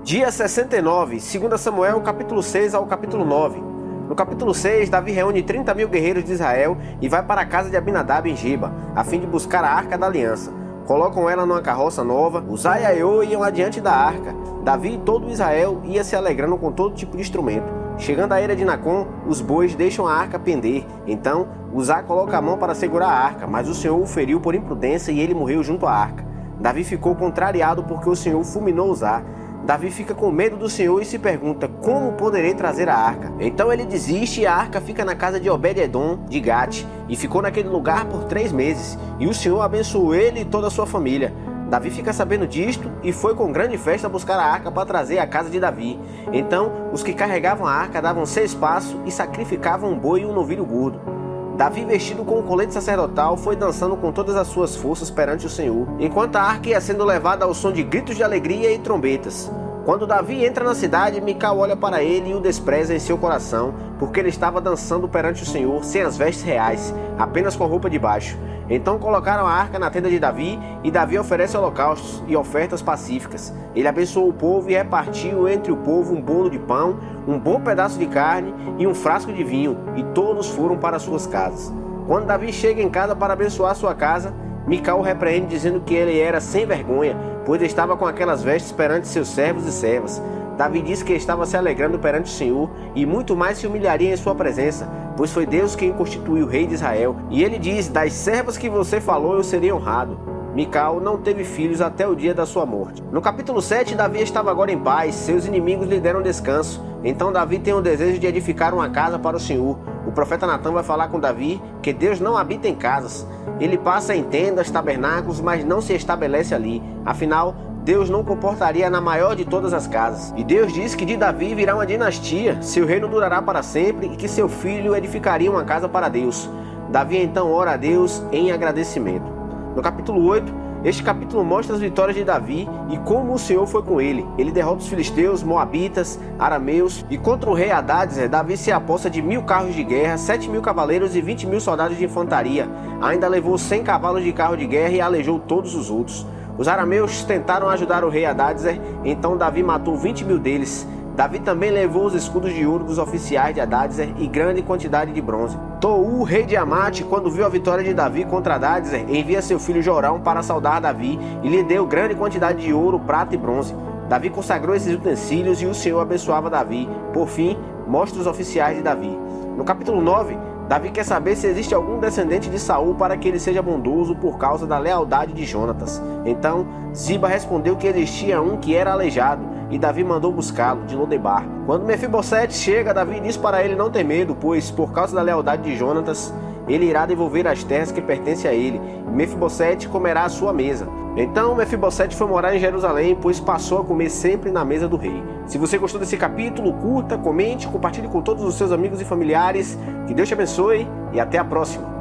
Dia 69, 2 Samuel, capítulo 6 ao capítulo 9. No capítulo 6, Davi reúne 30 mil guerreiros de Israel e vai para a casa de Abinadab em Giba, a fim de buscar a Arca da Aliança. Colocam ela numa carroça nova, Uzai e Aiô iam adiante da arca. Davi e todo Israel ia se alegrando com todo tipo de instrumento. Chegando à eira de Nacon, os bois deixam a arca pender. Então, Uzai coloca a mão para segurar a arca, mas o Senhor o feriu por imprudência e ele morreu junto à arca. Davi ficou contrariado porque o Senhor fulminou Uzai. Davi fica com medo do Senhor e se pergunta: como poderei trazer a arca? Então ele desiste e a arca fica na casa de Obed-edom de Gate, e ficou naquele lugar por 3 meses, e o Senhor abençoou ele e toda a sua família. Davi fica sabendo disto e foi com grande festa buscar a arca para trazer à casa de Davi. Então os que carregavam a arca davam 6 passos e sacrificavam um boi e um novilho gordo. Davi, vestido com o colete sacerdotal, foi dançando com todas as suas forças perante o Senhor, enquanto a arca ia sendo levada ao som de gritos de alegria e trombetas. Quando Davi entra na cidade, Mical olha para ele e o despreza em seu coração, porque ele estava dançando perante o Senhor sem as vestes reais, apenas com a roupa de baixo. Então colocaram a arca na tenda de Davi, e Davi oferece holocaustos e ofertas pacíficas. Ele abençoou o povo e repartiu entre o povo um bolo de pão, um bom pedaço de carne e um frasco de vinho, e todos foram para suas casas. Quando Davi chega em casa para abençoar sua casa, Mical o repreende dizendo que ele era sem vergonha, pois estava com aquelas vestes perante seus servos e servas. Davi disse que estava se alegrando perante o Senhor e muito mais se humilharia em sua presença, pois foi Deus quem constituiu o rei de Israel. E ele diz: das servas que você falou eu serei honrado. Mical não teve filhos até o dia da sua morte. No capítulo 7, Davi estava agora em paz, seus inimigos lhe deram descanso. Então Davi tem o desejo de edificar uma casa para o Senhor. O profeta Natã vai falar com Davi que Deus não habita em casas. Ele passa em tendas, tabernáculos, mas não se estabelece ali. Afinal, Deus não comportaria na maior de todas as casas. E Deus diz que de Davi virá uma dinastia, seu reino durará para sempre e que seu filho edificaria uma casa para Deus. Davi então ora a Deus em agradecimento. No capítulo 8, este capítulo mostra as vitórias de Davi e como o Senhor foi com ele. Ele derrota os filisteus, moabitas, arameus, e contra o rei Hadadezer, Davi se aposta de 1000 carros de guerra, 7.000 cavaleiros e 20.000 soldados de infantaria. Ainda levou 100 cavalos de carro de guerra e aleijou todos os outros. Os arameus tentaram ajudar o rei Hadadezer, então Davi matou 20.000 deles. Davi também levou os escudos de ouro dos oficiais de Hadadezer e grande quantidade de bronze. Tou, rei de Amate, quando viu a vitória de Davi contra Hadadezer, envia seu filho Jorão para saudar Davi e lhe deu grande quantidade de ouro, prata e bronze. Davi consagrou esses utensílios e o Senhor abençoava Davi. Por fim, mostra os oficiais de Davi. No capítulo 9, Davi quer saber se existe algum descendente de Saul para que ele seja bondoso por causa da lealdade de Jonatas. Então, Ziba respondeu que existia um que era aleijado, e Davi mandou buscá-lo, de Lodebar. Quando Mefibosete chega, Davi diz para ele não ter medo, pois, por causa da lealdade de Jonatas, ele irá devolver as terras que pertencem a ele, e Mefibosete comerá à sua mesa. Então Mefibosete foi morar em Jerusalém, pois passou a comer sempre na mesa do rei. Se você gostou desse capítulo, curta, comente, compartilhe com todos os seus amigos e familiares. Que Deus te abençoe e até a próxima.